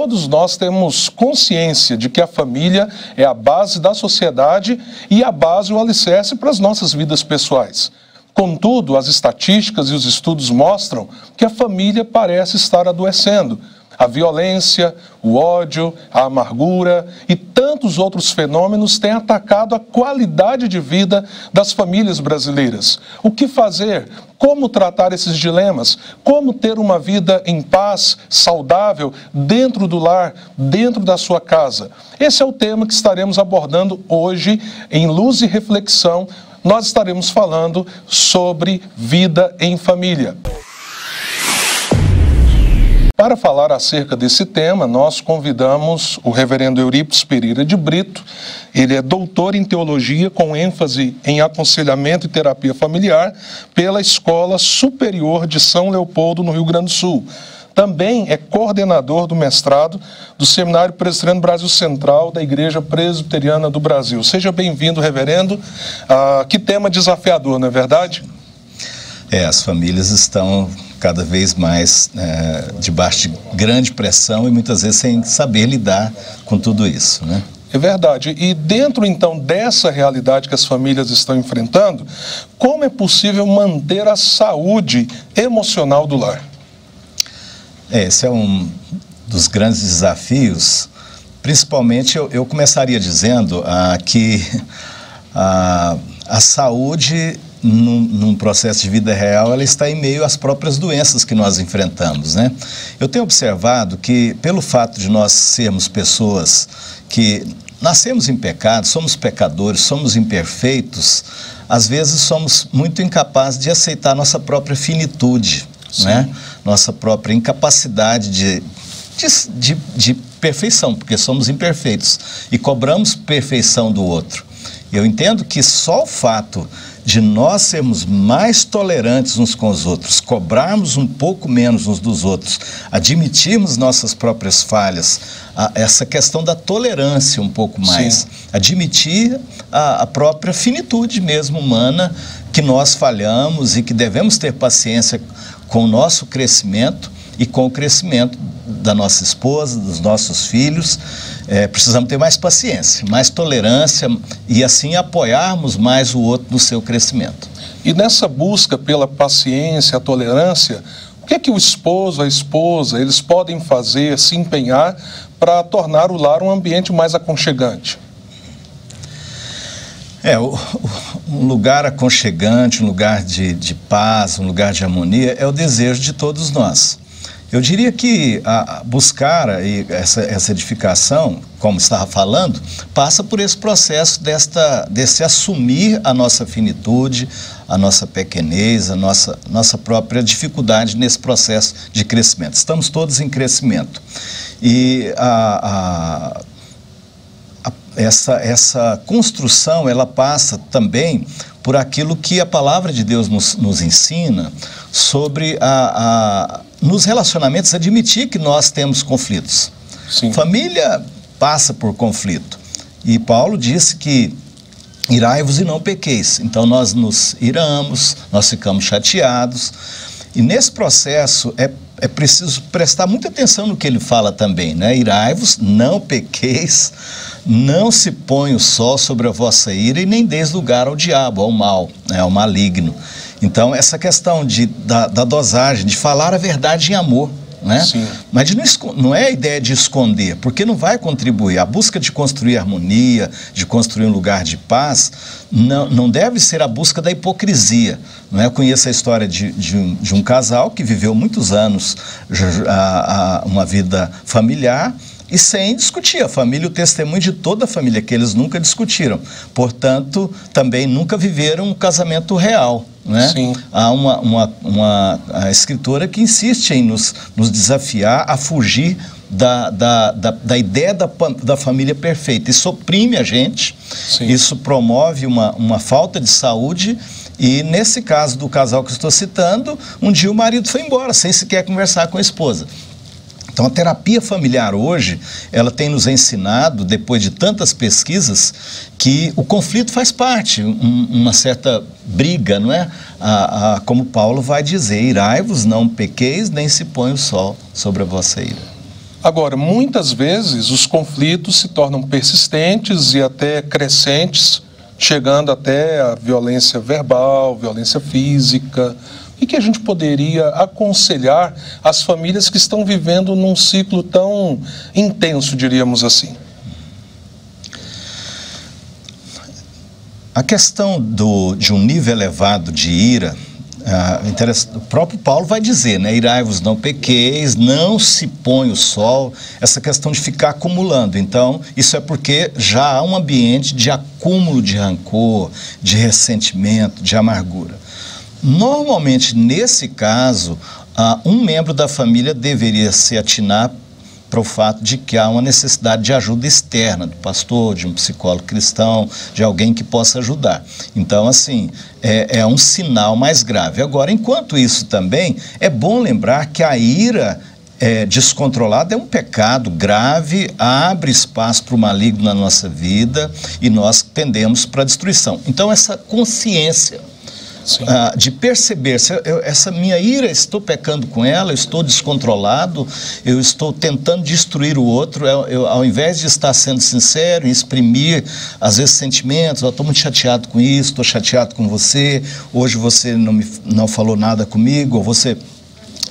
todos nós temos consciência de que a família é a base da sociedade e a base, o alicerce para as nossas vidas pessoais. Contudo, as estatísticas e os estudos mostram que a família parece estar adoecendo. A violência, o ódio, a amargura e tantos outros fenômenos têm atacado a qualidade de vida das famílias brasileiras. O que fazer? Como tratar esses dilemas? Como ter uma vida em paz, saudável, dentro do lar, dentro da sua casa? Esse é o tema que estaremos abordando hoje em Luz e Reflexão. Nós estaremos falando sobre vida em família. Para falar acerca desse tema, nós convidamos o reverendo Eurípides Pereira de Brito. Ele é doutor em teologia com ênfase em aconselhamento e terapia familiar pela Escola Superior de São Leopoldo, no Rio Grande do Sul. Também é coordenador do mestrado do Seminário Presbiteriano Brasil Central da Igreja Presbiteriana do Brasil. Seja bem-vindo, reverendo. Que tema desafiador, não é verdade? As famílias estão cada vez mais debaixo de grande pressão e muitas vezes sem saber lidar com tudo isso, né? É verdade. E dentro, então, dessa realidade que as famílias estão enfrentando, como é possível manter a saúde emocional do lar? Esse é um dos grandes desafios. Principalmente, eu começaria dizendo que a saúde num processo de vida real, ela está em meio às próprias doenças que nós enfrentamos, né? Eu tenho observado que, pelo fato de nós sermos pessoas que nascemos em pecado, somos pecadores, somos imperfeitos, às vezes somos muito incapazes de aceitar nossa própria finitude, né? Nossa própria incapacidade de perfeição, porque somos imperfeitos e cobramos perfeição do outro. Eu entendo que só o fato de nós sermos mais tolerantes uns com os outros, cobrarmos um pouco menos uns dos outros, admitirmos nossas próprias falhas, essa questão da tolerância um pouco mais, admitir a própria finitude mesmo humana, que nós falhamos e que devemos ter paciência com o nosso crescimento e com o crescimento da nossa esposa, dos nossos filhos. Precisamos ter mais paciência, mais tolerância e assim apoiarmos mais o outro no seu crescimento. E nessa busca pela paciência, a tolerância, o que é que o esposo, a esposa, eles podem fazer, se empenhar para tornar o lar um ambiente mais aconchegante? Um lugar aconchegante, um lugar de paz, um lugar de harmonia é o desejo de todos nós. Eu diria que buscar essa edificação, como estava falando, passa por esse processo desse assumir a nossa finitude, a nossa pequenez, a nossa própria dificuldade nesse processo de crescimento. Estamos todos em crescimento. E essa construção, ela passa também por aquilo que a palavra de Deus nos ensina sobre nos relacionamentos, admitir que nós temos conflitos. Sim. Família passa por conflito. E Paulo disse que irai-vos e não pequeis. Então nós nos iramos, nós ficamos chateados. E nesse processo é preciso prestar muita atenção no que ele fala também, né? Irai-vos, não pequeis, não se põe o sol sobre a vossa ira e nem deis lugar ao diabo, ao mal, né? Ao maligno. Então, essa questão da dosagem, de falar a verdade em amor, né? Sim. Mas não é a ideia de esconder, porque não vai contribuir. A busca de construir harmonia, de construir um lugar de paz, não deve ser a busca da hipocrisia. Não é? Eu conheço a história de um casal que viveu muitos anos uma vida familiar e sem discutir. A família, o testemunho de toda a família, que eles nunca discutiram. Portanto, também nunca viveram um casamento real. Né? Sim. Há uma escritora que insiste em nos desafiar a fugir da ideia da família perfeita. Isso oprime a gente. Sim. Isso promove uma falta de saúde. E nesse caso do casal que eu estou citando, um dia o marido foi embora, sem sequer conversar com a esposa. Então, a terapia familiar hoje, ela tem nos ensinado, depois de tantas pesquisas, que o conflito faz parte, uma certa briga, não é? Como Paulo vai dizer, irai-vos, não pequeis, nem se põe o sol sobre a vossa ira. Agora, muitas vezes os conflitos se tornam persistentes e até crescentes, chegando até a violência verbal, violência física. O que a gente poderia aconselhar as famílias que estão vivendo num ciclo tão intenso, diríamos assim? A questão de um nível elevado de ira, o próprio Paulo vai dizer, né? Irai-vos, não pequeis, não se põe o sol, essa questão de ficar acumulando. Então, isso é porque já há um ambiente de acúmulo de rancor, de ressentimento, de amargura. Normalmente, nesse caso, um membro da família deveria se atinar para o fato de que há uma necessidade de ajuda externa, do pastor, de um psicólogo cristão, de alguém que possa ajudar. Então, assim, é um sinal mais grave. Agora, enquanto isso também, é bom lembrar que a ira descontrolada é um pecado grave, abre espaço para o maligno na nossa vida e nós tendemos para a destruição. Então, essa consciência de perceber, essa minha ira, estou pecando com ela, eu estou descontrolado, eu estou tentando destruir o outro, ao invés de estar sendo sincero, exprimir, às vezes, sentimentos, eu estou muito chateado com isso, estou chateado com você, hoje você não falou nada comigo, ou você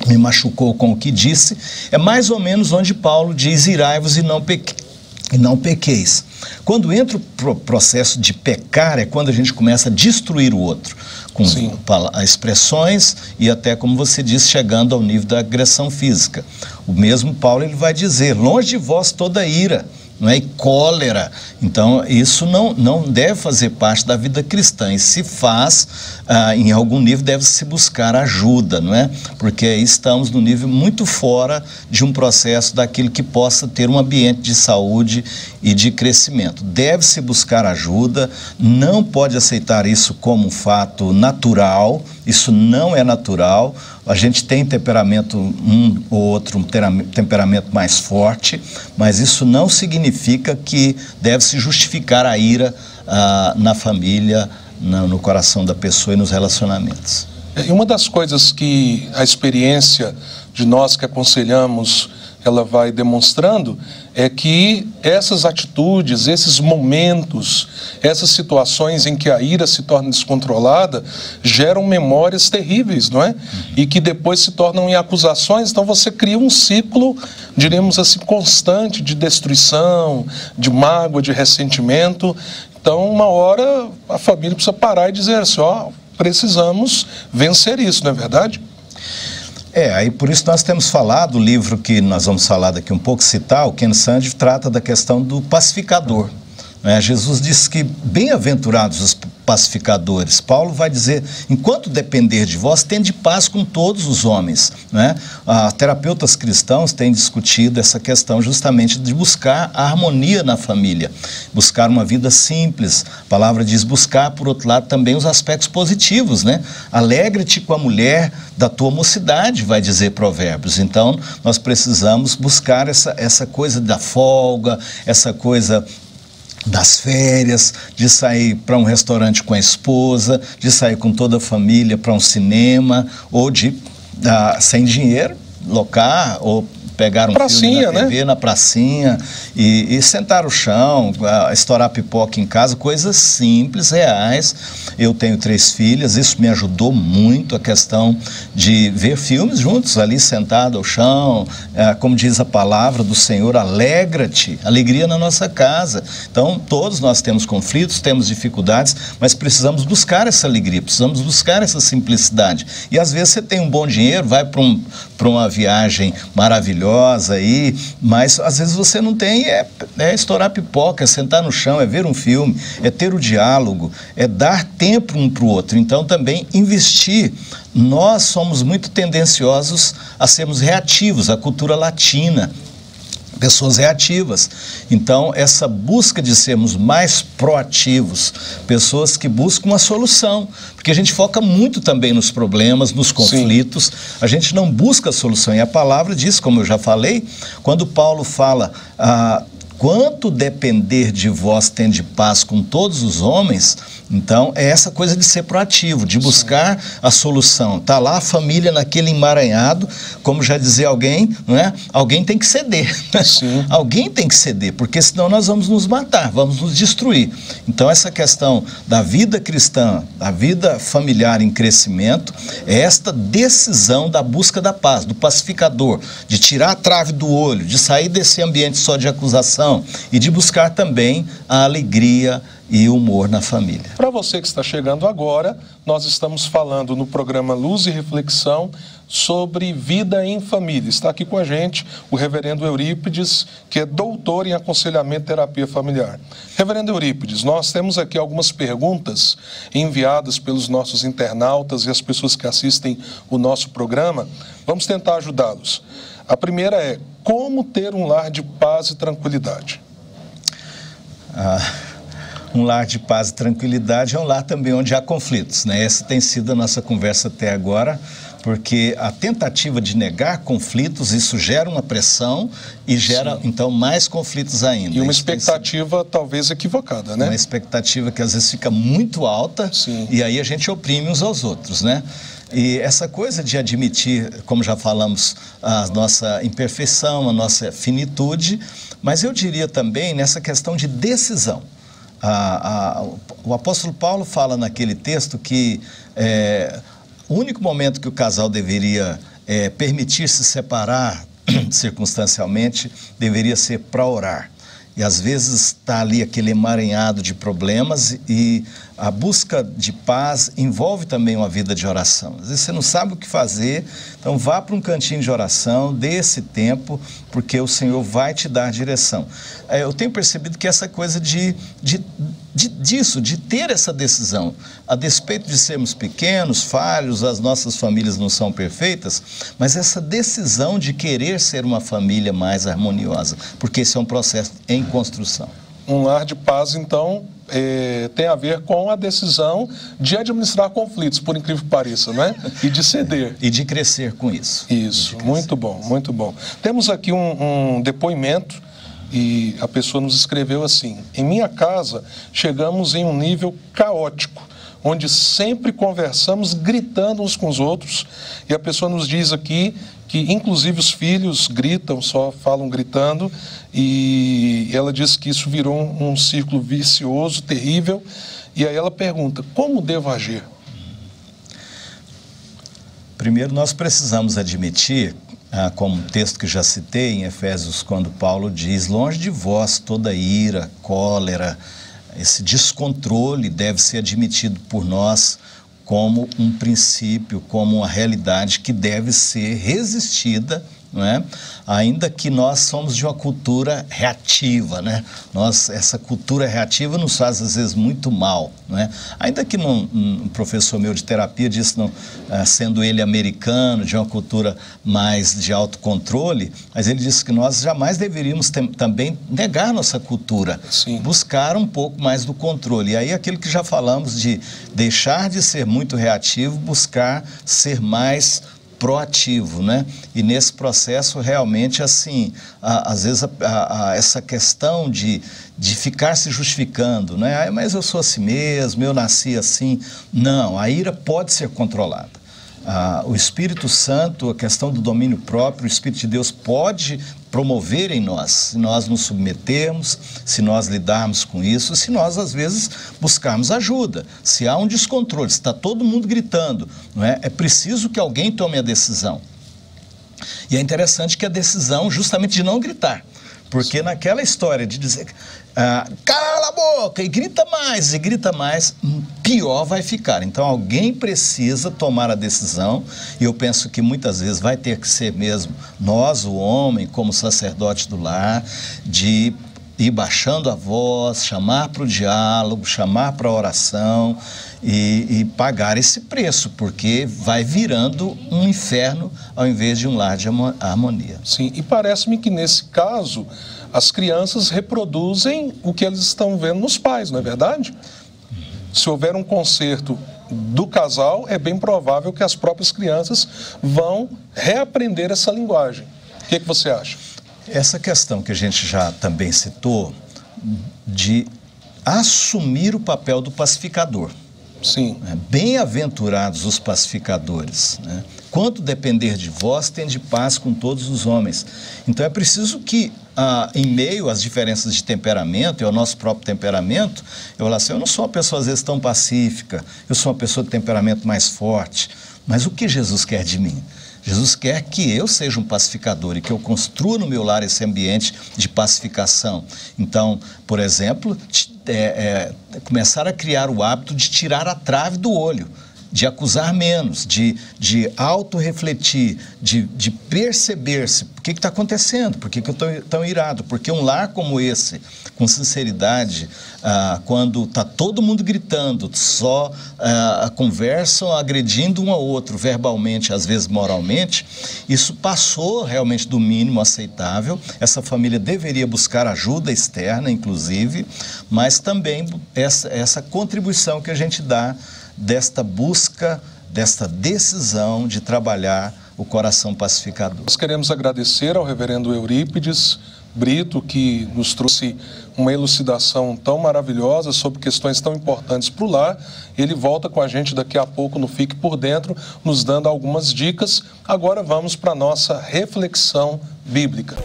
me machucou com o que disse, é mais ou menos onde Paulo diz, irai-vos e não pequeis. Quando entra o processo de pecar, é quando a gente começa a destruir o outro, com expressões e até, como você disse, chegando ao nível da agressão física. O mesmo Paulo ele vai dizer, longe de vós toda ira, não é? E cólera. Então, isso não deve fazer parte da vida cristã. E se faz, em algum nível, deve-se buscar ajuda, não é? Porque aí estamos no nível muito fora de um processo daquilo que possa ter um ambiente de saúde e de crescimento. Deve-se buscar ajuda, não pode aceitar isso como um fato natural, isso não é natural. A gente tem temperamento, um ou outro, um temperamento mais forte, mas isso não significa que deve-se justificar a ira na família, no coração da pessoa e nos relacionamentos. E uma das coisas que a experiência de nós que aconselhamos, ela vai demonstrando, é que essas atitudes, esses momentos, essas situações em que a ira se torna descontrolada, geram memórias terríveis, não é? E que depois se tornam em acusações, então você cria um ciclo, diríamos assim, constante de destruição, de mágoa, de ressentimento. Então, uma hora, a família precisa parar e dizer assim, precisamos vencer isso, não é verdade? Aí por isso nós temos falado, o livro que nós vamos falar daqui um pouco, citar, o Ken Sande trata da questão do pacificador. Jesus disse que bem-aventurados os pacificadores. Paulo vai dizer, enquanto depender de vós, tende paz com todos os homens. Terapeutas cristãos têm discutido essa questão justamente de buscar a harmonia na família, buscar uma vida simples. A palavra diz buscar, por outro lado, também os aspectos positivos, né? Alegre-te com a mulher da tua mocidade, vai dizer Provérbios. Então, nós precisamos buscar essa coisa da folga, essa coisa das férias, de sair para um restaurante com a esposa, de sair com toda a família para um cinema, ou de, sem dinheiro, locar ou pegar um filme na TV, na pracinha, e sentar no chão, estourar pipoca em casa, coisas simples, reais. Eu tenho 3 filhas, isso me ajudou muito, a questão de ver filmes juntos, ali sentado ao chão, como diz a palavra do Senhor, alegra-te, alegria na nossa casa. Então, todos nós temos conflitos, temos dificuldades, mas precisamos buscar essa alegria, precisamos buscar essa simplicidade. E às vezes você tem um bom dinheiro, vai para uma viagem maravilhosa, aí, mas às vezes você não tem, é estourar pipoca, é sentar no chão, é ver um filme, é ter o diálogo, é dar tempo um para o outro. Então também investir. Nós somos muito tendenciosos a sermos reativos, a cultura latina, pessoas reativas. Então, essa busca de sermos mais proativos, pessoas que buscam uma solução, porque a gente foca muito também nos problemas, nos conflitos. Sim. A gente não busca a solução, e a palavra diz, como eu já falei, quando Paulo fala, quanto depender de vós tende paz com todos os homens. Então, é essa coisa de ser proativo, de buscar a solução. Está lá a família naquele emaranhado, como já dizia alguém, não é? Alguém tem que ceder. Alguém tem que ceder, porque senão nós vamos nos matar, vamos nos destruir. Então, essa questão da vida cristã, da vida familiar em crescimento, é esta decisão da busca da paz, do pacificador, de tirar a trave do olho, de sair desse ambiente só de acusação e de buscar também a alegria e humor na família. Para você que está chegando agora, nós estamos falando no programa Luz e Reflexão sobre vida em família. Está aqui com a gente o reverendo Eurípides, que é doutor em aconselhamento e terapia familiar. Reverendo Eurípides, nós temos aqui algumas perguntas enviadas pelos nossos internautas e as pessoas que assistem o nosso programa. Vamos tentar ajudá-los. A primeira é: como ter um lar de paz e tranquilidade? Um lar de paz e tranquilidade é um lar também onde há conflitos, né? Essa tem sido a nossa conversa até agora, porque a tentativa de negar conflitos, isso gera uma pressão e gera, então, mais conflitos ainda. E uma expectativa talvez equivocada, né? Uma expectativa que às vezes fica muito alta. E aí a gente oprime uns aos outros, né? E essa coisa de admitir, como já falamos, a nossa imperfeição, a nossa finitude, mas eu diria também nessa questão de decisão. O apóstolo Paulo fala naquele texto que o único momento que o casal deveria permitir se separar circunstancialmente deveria ser para orar. E às vezes está ali aquele emaranhado de problemas e a busca de paz envolve também uma vida de oração. Às vezes você não sabe o que fazer, então vá para um cantinho de oração, dê esse tempo, porque o Senhor vai te dar direção. Eu tenho percebido que essa coisa de ter essa decisão, a despeito de sermos pequenos, falhos, as nossas famílias não são perfeitas, mas essa decisão de querer ser uma família mais harmoniosa, porque esse é um processo em construção. Um lar de paz, então, tem a ver com a decisão de administrar conflitos, por incrível que pareça, não é? E de ceder. E de crescer com isso. Isso, muito bom, muito bom. Temos aqui um depoimento e a pessoa nos escreveu assim: em minha casa chegamos em um nível caótico, onde sempre conversamos gritando uns com os outros, e a pessoa nos diz aqui que inclusive os filhos gritam, só falam gritando, e ela diz que isso virou um círculo vicioso, terrível, e aí ela pergunta: como devo agir? Primeiro nós precisamos admitir, como um texto que já citei em Efésios, quando Paulo diz: longe de vós toda ira, cólera, esse descontrole deve ser admitido por nós como um princípio, como uma realidade que deve ser resistida, não é? Ainda que nós somos de uma cultura reativa, né? Essa cultura reativa nos faz, às vezes, muito mal, não é? Ainda que um professor meu de terapia disse, sendo ele americano, de uma cultura mais de autocontrole, mas ele disse que nós jamais deveríamos também negar nossa cultura, buscar um pouco mais do controle. E aí aquilo que já falamos de deixar de ser muito reativo, buscar ser mais proativo, né? E nesse processo, realmente, assim, às vezes essa questão de ficar se justificando, né? Mas eu sou assim mesmo, eu nasci assim. Não, a ira pode ser controlada. O Espírito Santo, a questão do domínio próprio, o Espírito de Deus pode promover em nós, se nós nos submetermos, se nós lidarmos com isso, se nós, às vezes, buscarmos ajuda. Se há um descontrole, se está todo mundo gritando, não é? É preciso que alguém tome a decisão. E é interessante que a decisão, justamente de não gritar, porque naquela história de dizer, cala a boca, e grita mais, pior vai ficar. Então alguém precisa tomar a decisão, e eu penso que muitas vezes vai ter que ser mesmo nós, o homem, como sacerdote do lar, de ir baixando a voz, chamar para o diálogo, chamar para a oração e pagar esse preço, porque vai virando um inferno ao invés de um lar de harmonia. Sim, e parece-me que nesse caso as crianças reproduzem o que eles estão vendo nos pais, não é verdade? Se houver um conserto do casal, é bem provável que as próprias crianças vão reaprender essa linguagem. O que você acha? Essa questão que a gente já também citou, de assumir o papel do pacificador. Sim. Bem-aventurados os pacificadores, né? Quanto depender de vós, tende paz com todos os homens. Então é preciso que, em meio às diferenças de temperamento e ao nosso próprio temperamento, eu falo assim, eu não sou uma pessoa às vezes tão pacífica, eu sou uma pessoa de temperamento mais forte, mas o que Jesus quer de mim? Jesus quer que eu seja um pacificador e que eu construa no meu lar esse ambiente de pacificação. Então, por exemplo, começar a criar o hábito de tirar a trave do olho, de acusar menos, de auto-refletir, de perceber-se, por que está acontecendo, por que eu estou tão irado, porque um lar como esse, com sinceridade, quando está todo mundo gritando, só conversam agredindo um ao outro verbalmente, às vezes moralmente, isso passou realmente do mínimo aceitável. Essa família deveria buscar ajuda externa, inclusive, mas também essa contribuição que a gente dá desta busca, desta decisão de trabalhar o coração pacificador. Nós queremos agradecer ao reverendo Eurípides Brito, que nos trouxe uma elucidação tão maravilhosa sobre questões tão importantes para o lar. Ele volta com a gente daqui a pouco no Fique por Dentro, nos dando algumas dicas. Agora vamos para a nossa reflexão bíblica.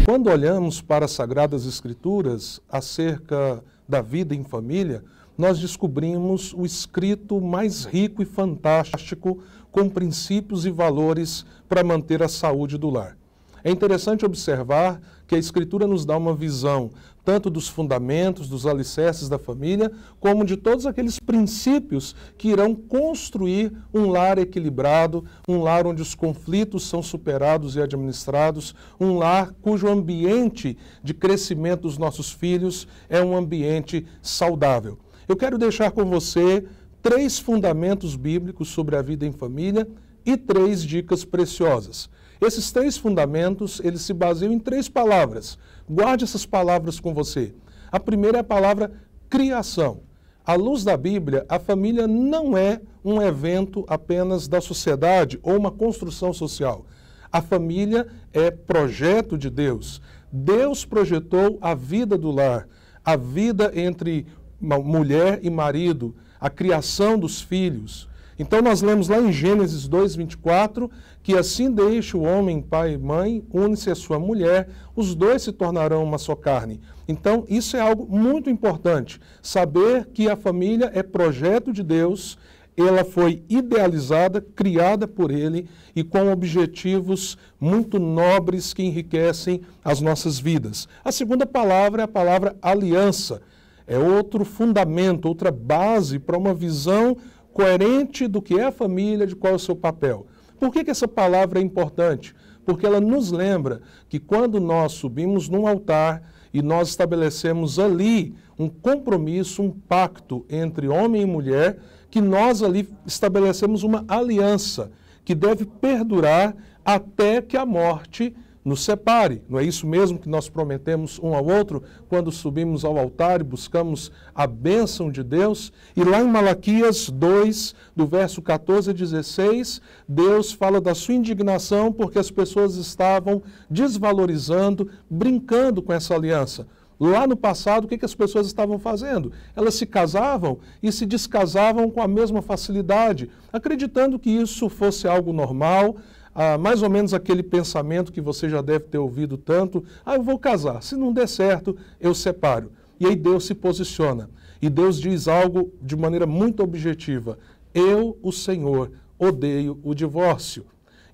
Quando olhamos para as Sagradas Escrituras acerca da vida em família, nós descobrimos o escrito mais rico e fantástico, com princípios e valores para manter a saúde do lar. É interessante observar que a Escritura nos dá uma visão tanto dos fundamentos, dos alicerces da família, como de todos aqueles princípios que irão construir um lar equilibrado, um lar onde os conflitos são superados e administrados, um lar cujo ambiente de crescimento dos nossos filhos é um ambiente saudável. Eu quero deixar com você 3 fundamentos bíblicos sobre a vida em família e 3 dicas preciosas. Esses 3 fundamentos, eles se baseiam em 3 palavras. Guarde essas palavras com você. A primeira é a palavra criação. À luz da Bíblia, a família não é um evento apenas da sociedade ou uma construção social. A família é projeto de Deus. Deus projetou a vida do lar, a vida entre mulher e marido, a criação dos filhos. Então nós lemos lá em Gênesis 2:24, que assim deixa o homem, pai e mãe, une-se a sua mulher, os dois se tornarão uma só carne. Então isso é algo muito importante, saber que a família é projeto de Deus, ela foi idealizada, criada por Ele e com objetivos muito nobres que enriquecem as nossas vidas. A segunda palavra é a palavra aliança. É outro fundamento, outra base para uma visão coerente do que é a família, de qual é o seu papel. Por que essa palavra é importante? Porque ela nos lembra que quando nós subimos num altar e nós estabelecemos ali um compromisso, um pacto entre homem e mulher, que nós ali estabelecemos uma aliança que deve perdurar até que a morte nos separe. Não é isso mesmo que nós prometemos um ao outro quando subimos ao altar e buscamos a bênção de Deus? E lá em Malaquias 2, do verso 14 a 16, Deus fala da sua indignação porque as pessoas estavam desvalorizando, brincando com essa aliança. Lá no passado, o que as pessoas estavam fazendo? Elas se casavam e se descasavam com a mesma facilidade, acreditando que isso fosse algo normal, mais ou menos aquele pensamento que você já deve ter ouvido tanto, eu vou casar, se não der certo, eu separo. E aí Deus se posiciona, e Deus diz algo de maneira muito objetiva: eu, o Senhor, odeio o divórcio.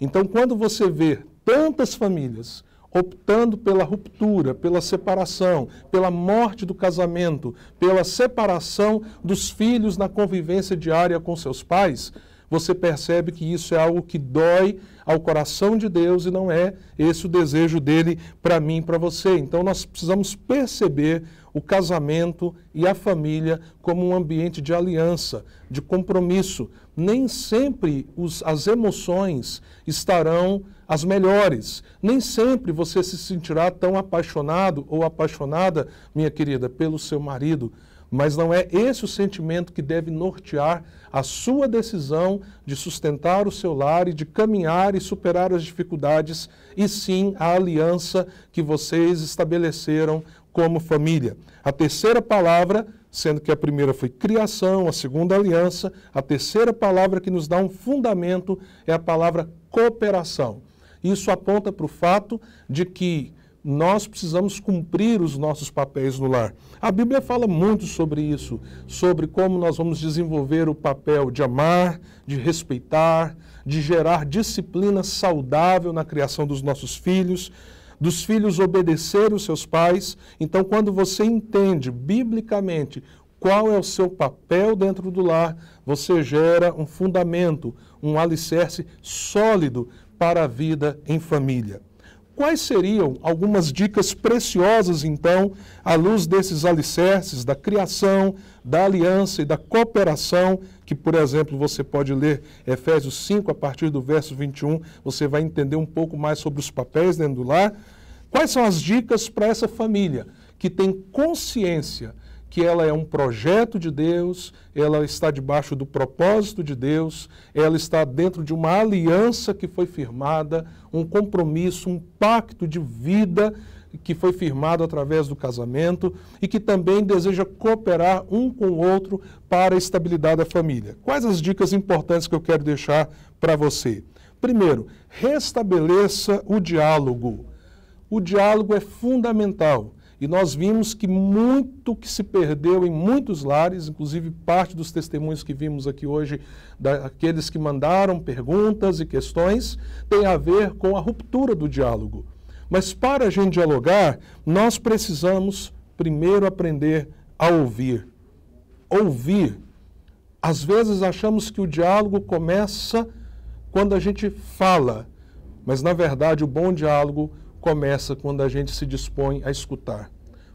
Então, quando você vê tantas famílias optando pela ruptura, pela separação, pela morte do casamento, pela separação dos filhos na convivência diária com seus pais, você percebe que isso é algo que dói ao coração de Deus e não é esse o desejo dele para mim e para você. Então nós precisamos perceber o casamento e a família como um ambiente de aliança, de compromisso. Nem sempre as emoções estarão as melhores. Nem sempre você se sentirá tão apaixonado ou apaixonada, minha querida, pelo seu marido. Mas não é esse o sentimento que deve nortear a sua decisão de sustentar o seu lar e de caminhar e superar as dificuldades, e sim a aliança que vocês estabeleceram como família. A terceira palavra, sendo que a primeira foi criação, a segunda aliança, a terceira palavra que nos dá um fundamento é a palavra cooperação. Isso aponta para o fato de que nós precisamos cumprir os nossos papéis no lar. A Bíblia fala muito sobre isso, sobre como nós vamos desenvolver o papel de amar, de respeitar, de gerar disciplina saudável na criação dos nossos filhos, dos filhos obedecer os seus pais. Então, quando você entende biblicamente qual é o seu papel dentro do lar, você gera um fundamento, um alicerce sólido para a vida em família. Quais seriam algumas dicas preciosas, então, à luz desses alicerces da criação, da aliança e da cooperação, que, por exemplo, você pode ler Efésios 5, a partir do verso 21, você vai entender um pouco mais sobre os papéis dentro do lar. Quais são as dicas para essa família que tem consciência que ela é um projeto de Deus, ela está debaixo do propósito de Deus, ela está dentro de uma aliança que foi firmada, um compromisso, um pacto de vida que foi firmado através do casamento e que também deseja cooperar um com o outro para a estabilidade da família? Quais as dicas importantes que eu quero deixar para você? Primeiro, restabeleça o diálogo. O diálogo é fundamental. E nós vimos que muito que se perdeu em muitos lares, inclusive parte dos testemunhos que vimos aqui hoje, daqueles que mandaram perguntas e questões, tem a ver com a ruptura do diálogo. Mas para a gente dialogar, nós precisamos primeiro aprender a ouvir. Ouvir. Às vezes achamos que o diálogo começa quando a gente fala, mas na verdade o bom diálogo começa quando a gente se dispõe a escutar.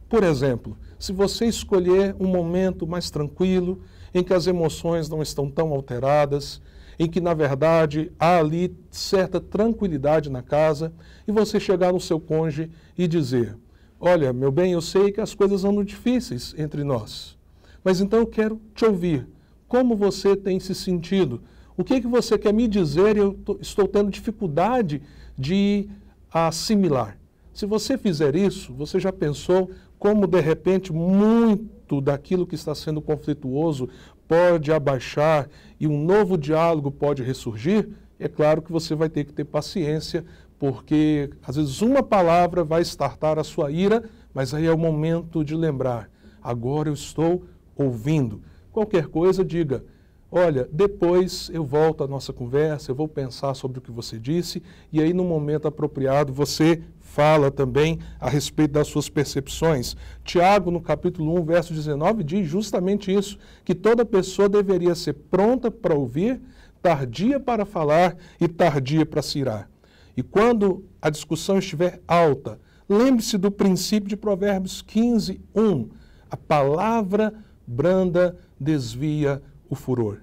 Por exemplo, se você escolher um momento mais tranquilo, em que as emoções não estão tão alteradas, em que, na verdade, há ali certa tranquilidade na casa, e você chegar no seu cônjuge e dizer: olha, meu bem, eu sei que as coisas andam difíceis entre nós, mas então eu quero te ouvir. Como você tem se sentido? O que você quer me dizer? Eu estou tendo dificuldade de assimilar. Se você fizer isso, você já pensou como, de repente, muito daquilo que está sendo conflituoso pode abaixar e um novo diálogo pode ressurgir? É claro que você vai ter que ter paciência, porque às vezes uma palavra vai estartar a sua ira, mas aí é o momento de lembrar: agora eu estou ouvindo. Qualquer coisa, diga: olha, depois eu volto à nossa conversa, eu vou pensar sobre o que você disse, e aí no momento apropriado você fala também a respeito das suas percepções. Tiago, no capítulo 1, verso 19, diz justamente isso, que toda pessoa deveria ser pronta para ouvir, tardia para falar e tardia para se irar. E quando a discussão estiver alta, lembre-se do princípio de Provérbios 15, 1. A palavra branda desvia o furor.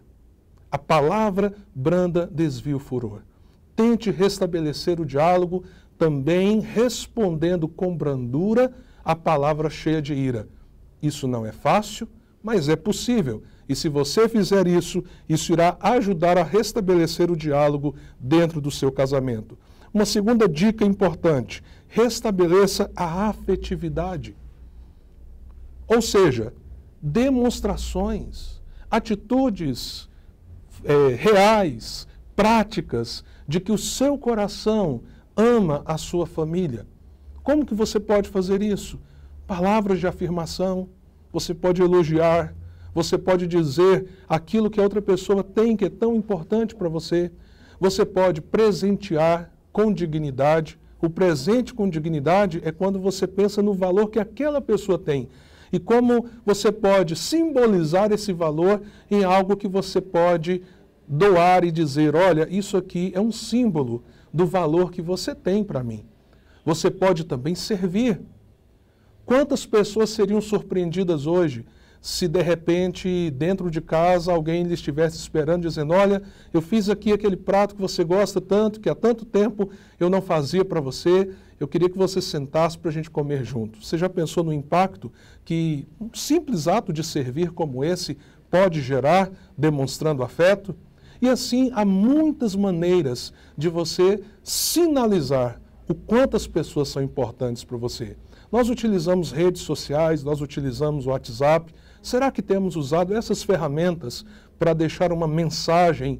A palavra branda desvia o furor. Tente restabelecer o diálogo, também respondendo com brandura a palavra cheia de ira. Isso não é fácil, mas é possível. E se você fizer isso, isso irá ajudar a restabelecer o diálogo dentro do seu casamento. Uma segunda dica importante: restabeleça a afetividade. Ou seja, demonstrações, atitudes reais, práticas, de que o seu coração ama a sua família. Como que você pode fazer isso? Palavras de afirmação, você pode elogiar, você pode dizer aquilo que a outra pessoa tem que é tão importante para você. Você pode presentear com dignidade. O presente com dignidade é quando você pensa no valor que aquela pessoa tem. E como você pode simbolizar esse valor em algo que você pode doar e dizer: olha, isso aqui é um símbolo do valor que você tem para mim. Você pode também servir. Quantas pessoas seriam surpreendidas hoje se de repente dentro de casa alguém lhe estivesse esperando dizendo, olha, eu fiz aqui aquele prato que você gosta tanto, que há tanto tempo eu não fazia para você, eu queria que você sentasse para a gente comer junto. Você já pensou no impacto que um simples ato de servir como esse pode gerar, demonstrando afeto? E assim, há muitas maneiras de você sinalizar o quanto as pessoas são importantes para você. Nós utilizamos redes sociais, nós utilizamos o WhatsApp. Será que temos usado essas ferramentas para deixar uma mensagem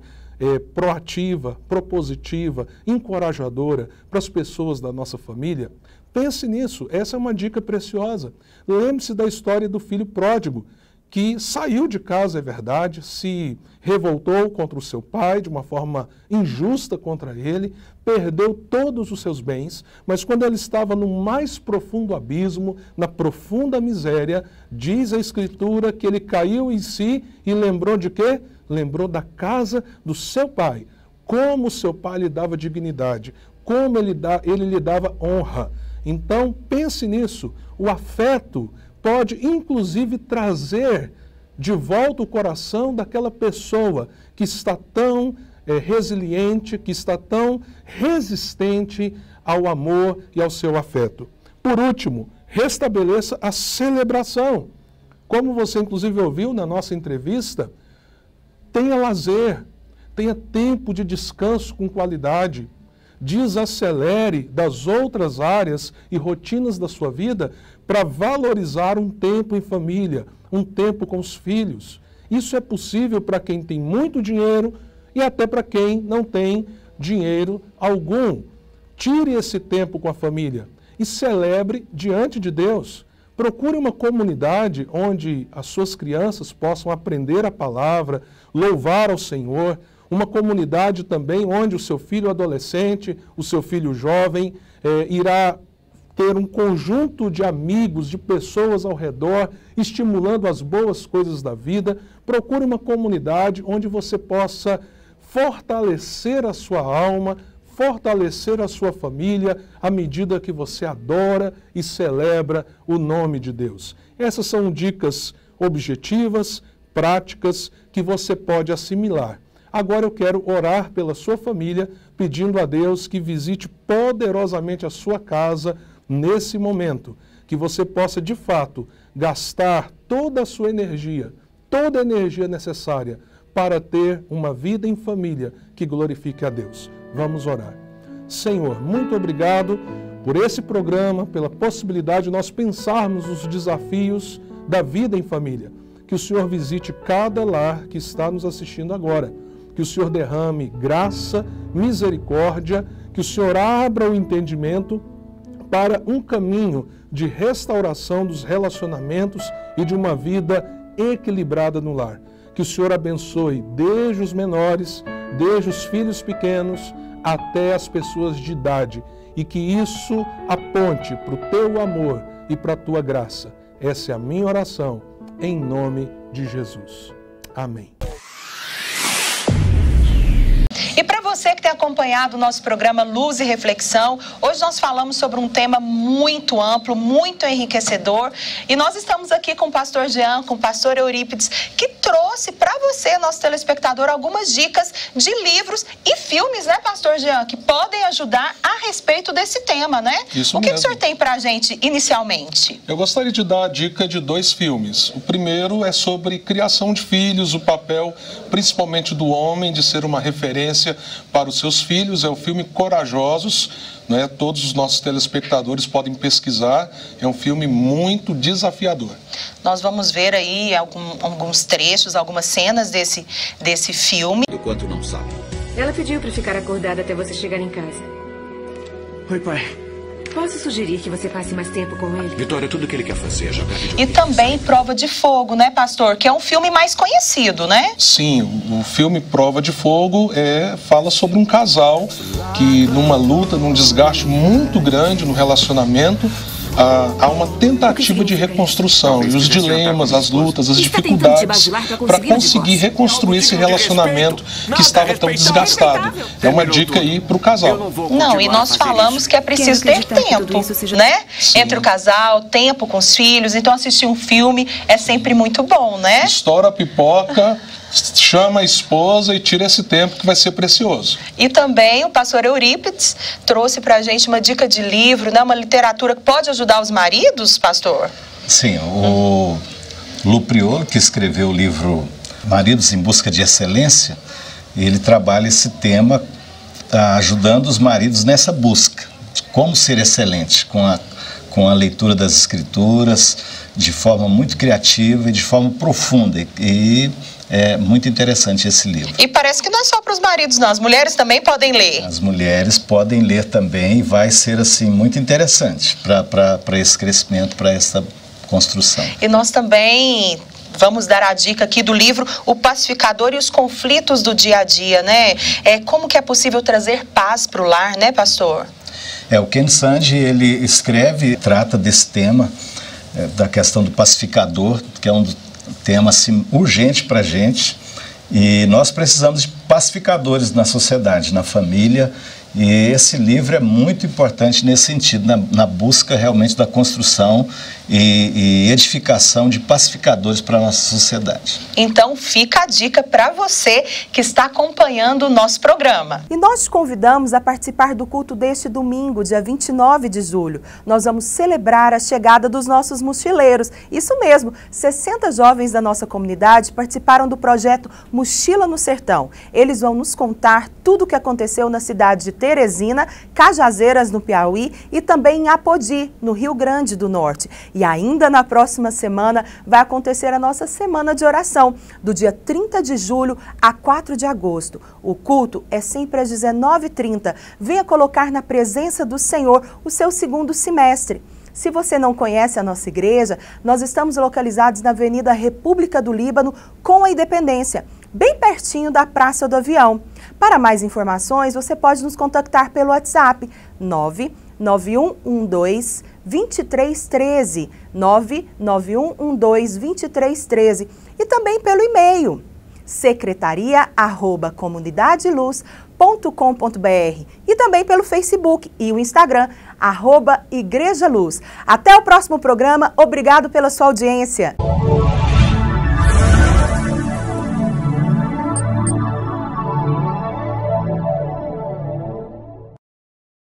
proativa, propositiva, encorajadora para as pessoas da nossa família? Pense nisso, essa é uma dica preciosa. Lembre-se da história do filho pródigo, que saiu de casa, é verdade, se revoltou contra o seu pai de uma forma injusta contra ele, perdeu todos os seus bens, mas quando ele estava no mais profundo abismo, na profunda miséria, diz a Escritura que ele caiu em si e lembrou de quê? Lembrou da casa do seu pai, como o seu pai lhe dava dignidade, como ele lhe dava honra. Então, pense nisso, o afeto pode, inclusive, trazer de volta o coração daquela pessoa que está tão resiliente, que está tão resistente ao amor e ao seu afeto. Por último, restabeleça a celebração. Como você, inclusive, ouviu na nossa entrevista, tenha lazer, tenha tempo de descanso com qualidade. Desacelere das outras áreas e rotinas da sua vida para valorizar um tempo em família, um tempo com os filhos. Isso é possível para quem tem muito dinheiro e até para quem não tem dinheiro algum. Tire esse tempo com a família e celebre diante de Deus. Procure uma comunidade onde as suas crianças possam aprender a palavra, louvar ao Senhor. Uma comunidade também onde o seu filho adolescente, o seu filho jovem, irá ter um conjunto de amigos, de pessoas ao redor, estimulando as boas coisas da vida. Procure uma comunidade onde você possa fortalecer a sua alma, fortalecer a sua família, à medida que você adora e celebra o nome de Deus. Essas são dicas objetivas, práticas, que você pode assimilar. Agora eu quero orar pela sua família, pedindo a Deus que visite poderosamente a sua casa nesse momento, que você possa, de fato, gastar toda a sua energia, toda a energia necessária para ter uma vida em família que glorifique a Deus. Vamos orar. Senhor, muito obrigado por esse programa, pela possibilidade de nós pensarmos os desafios da vida em família. Que o Senhor visite cada lar que está nos assistindo agora. Que o Senhor derrame graça, misericórdia, que o Senhor abra o entendimento para um caminho de restauração dos relacionamentos e de uma vida equilibrada no lar. Que o Senhor abençoe desde os menores, desde os filhos pequenos, até as pessoas de idade, e que isso aponte para o teu amor e para a tua graça. Essa é a minha oração, em nome de Jesus. Amém. E para você que tem acompanhado o nosso programa Luz e Reflexão, hoje nós falamos sobre um tema muito amplo, muito enriquecedor. E nós estamos aqui com o pastor Jean, com o pastor Eurípides, que trouxe para você, nosso telespectador, algumas dicas de livros e filmes, né, pastor Jean, que podem ajudar a respeito desse tema, né? Isso o que mesmo. o senhor tem para a gente inicialmente? Eu gostaria de dar a dica de 2 filmes. O primeiro é sobre criação de filhos, o papel principalmente do homem de ser uma referência para os seus filhos. É o filme Corajosos, né? Todos os nossos telespectadores podem pesquisar. É um filme muito desafiador. Nós vamos ver aí alguns trechos, algumas cenas desse filme. Do quanto não sabe. Ela pediu para ficar acordada até você chegar em casa. Oi, pai. Posso sugerir que você passe mais tempo com ele? Vitória, tudo que ele quer fazer é jogar videogame. E também Prova de Fogo, né, pastor? Que é um filme mais conhecido, né? Sim, o filme Prova de Fogo fala sobre um casal que, numa luta, num desgaste muito grande no relacionamento, há uma tentativa de reconstrução e os dilemas, as lutas, as dificuldades para conseguir reconstruir esse relacionamento que estava tão desgastado. É uma dica aí para o casal. Não, e nós falamos que é preciso ter tempo, né? Entre o casal, tempo com os filhos. Então assistir um filme é sempre muito bom, né? Estoura a pipoca, chama a esposa e tira esse tempo que vai ser precioso. E também o pastor Eurípides trouxe pra gente uma dica de livro, né? Uma literatura que pode ajudar os maridos, pastor? Sim, o Lu Priolo, que escreveu o livro Maridos em Busca de Excelência, ele trabalha esse tema ajudando os maridos nessa busca de como ser excelente com a leitura das escrituras de forma muito criativa e de forma profunda, e é muito interessante esse livro. E parece que não é só para os maridos, não. As mulheres também podem ler. As mulheres podem ler também, e vai ser assim muito interessante para esse crescimento, para essa construção. E nós também vamos dar a dica aqui do livro O Pacificador e os Conflitos do Dia a Dia, né? Como que é possível trazer paz para o lar, né, pastor? O Ken Sande, ele escreve, trata desse tema, da questão do pacificador, que é um tema assim, urgente para a gente, e nós precisamos de pacificadores na sociedade, na família, e esse livro é muito importante nesse sentido, na busca realmente da construção e edificação de pacificadores para a nossa sociedade. Então fica a dica para você que está acompanhando o nosso programa. E nós te convidamos a participar do culto deste domingo, dia 29 de julho. Nós vamos celebrar a chegada dos nossos mochileiros. Isso mesmo, 60 jovens da nossa comunidade participaram do projeto Mochila no Sertão. Eles vão nos contar tudo o que aconteceu na cidade de Teresina, Cajazeiras, no Piauí, e também em Apodi, no Rio Grande do Norte. E ainda na próxima semana vai acontecer a nossa semana de oração, do dia 30 de julho a 4 de agosto. O culto é sempre às 19h30. Venha colocar na presença do Senhor o seu segundo semestre. Se você não conhece a nossa igreja, nós estamos localizados na Avenida República do Líbano com a Independência, bem pertinho da Praça do Avião. Para mais informações, você pode nos contactar pelo WhatsApp 99112-2313, 99112-2313, e também pelo e-mail secretaria@comunidadeluz.com.br, e também pelo Facebook e o Instagram @Igreja Luz. Até o próximo programa. Obrigado pela sua audiência.